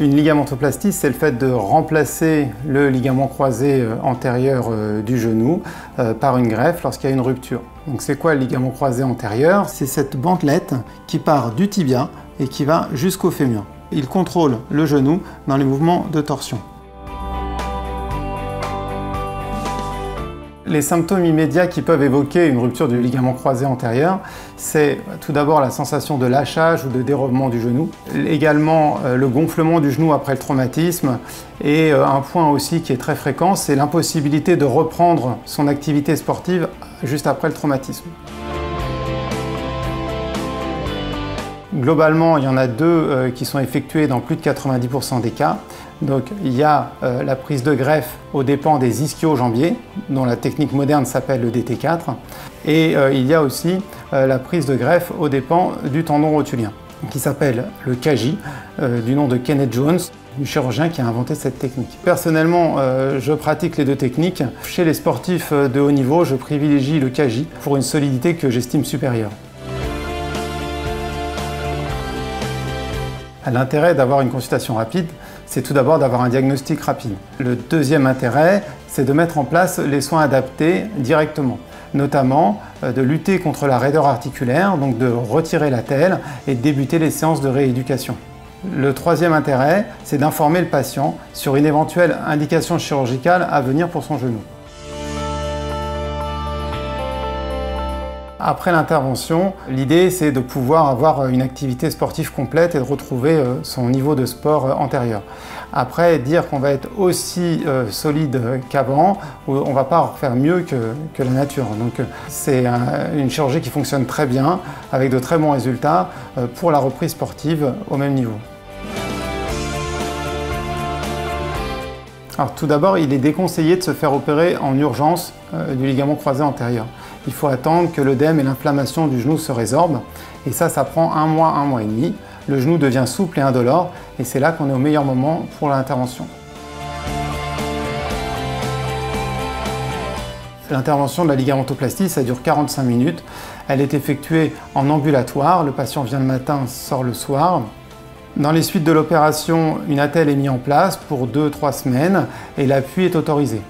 Une ligamentoplastie, c'est le fait de remplacer le ligament croisé antérieur du genou par une greffe lorsqu'il y a une rupture. Donc c'est quoi le ligament croisé antérieur? C'est cette bandelette qui part du tibia et qui va jusqu'au fémur. Il contrôle le genou dans les mouvements de torsion. Les symptômes immédiats qui peuvent évoquer une rupture du ligament croisé antérieur, c'est tout d'abord la sensation de lâchage ou de dérobement du genou, également le gonflement du genou après le traumatisme, et un point aussi qui est très fréquent, c'est l'impossibilité de reprendre son activité sportive juste après le traumatisme. Globalement, il y en a deux qui sont effectués dans plus de 90% des cas. Donc, il y a la prise de greffe aux dépens des ischio-jambiers, dont la technique moderne s'appelle le DT4. Et il y a aussi la prise de greffe aux dépens du tendon rotulien, qui s'appelle le KJ, du nom de Kenneth Jones, du chirurgien qui a inventé cette technique. Personnellement, je pratique les deux techniques. Chez les sportifs de haut niveau, je privilégie le KJ pour une solidité que j'estime supérieure. L'intérêt d'avoir une consultation rapide, c'est tout d'abord d'avoir un diagnostic rapide. Le deuxième intérêt, c'est de mettre en place les soins adaptés directement, notamment de lutter contre la raideur articulaire, donc de retirer l'attelle et de débuter les séances de rééducation. Le troisième intérêt, c'est d'informer le patient sur une éventuelle indication chirurgicale à venir pour son genou. Après l'intervention, l'idée c'est de pouvoir avoir une activité sportive complète et de retrouver son niveau de sport antérieur. Après, dire qu'on va être aussi solide qu'avant, on ne va pas faire mieux que la nature. Donc c'est une chirurgie qui fonctionne très bien, avec de très bons résultats pour la reprise sportive au même niveau. Alors, tout d'abord, il est déconseillé de se faire opérer en urgence du ligament croisé antérieur. Il faut attendre que l'œdème et l'inflammation du genou se résorbent. Et ça prend un mois et demi. Le genou devient souple et indolore. Et c'est là qu'on est au meilleur moment pour l'intervention. L'intervention de la ligamentoplastie, ça dure 45 minutes. Elle est effectuée en ambulatoire. Le patient vient le matin, sort le soir. Dans les suites de l'opération, une attelle est mise en place pour 2-3 semaines et l'appui est autorisé.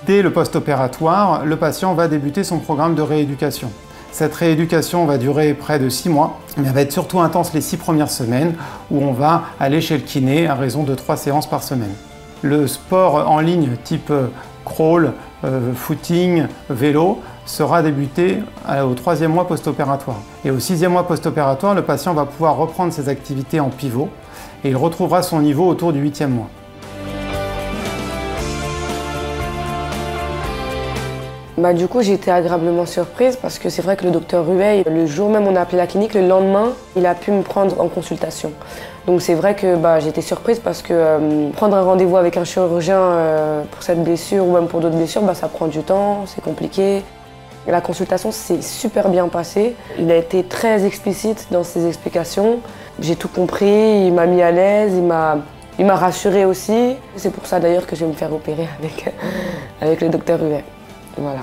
Dès le post-opératoire, le patient va débuter son programme de rééducation. Cette rééducation va durer près de 6 mois, mais elle va être surtout intense les 6 premières semaines où on va aller chez le kiné à raison de 3 séances par semaine. Le sport en ligne type crawl, footing, vélo sera débuté au 3e mois post-opératoire. Et au 6e mois post-opératoire, le patient va pouvoir reprendre ses activités en pivot et il retrouvera son niveau autour du 8e mois. Du coup, j'ai été agréablement surprise parce que c'est vrai que le docteur Rueil, le jour même où on a appelé la clinique, le lendemain, il a pu me prendre en consultation. Donc c'est vrai que j'ai été surprise parce que prendre un rendez-vous avec un chirurgien pour cette blessure ou même pour d'autres blessures, ça prend du temps, c'est compliqué. La consultation s'est super bien passée. Il a été très explicite dans ses explications. J'ai tout compris, il m'a mis à l'aise, il m'a rassurée aussi. C'est pour ça d'ailleurs que je vais me faire opérer avec le docteur Rueil. Voilà.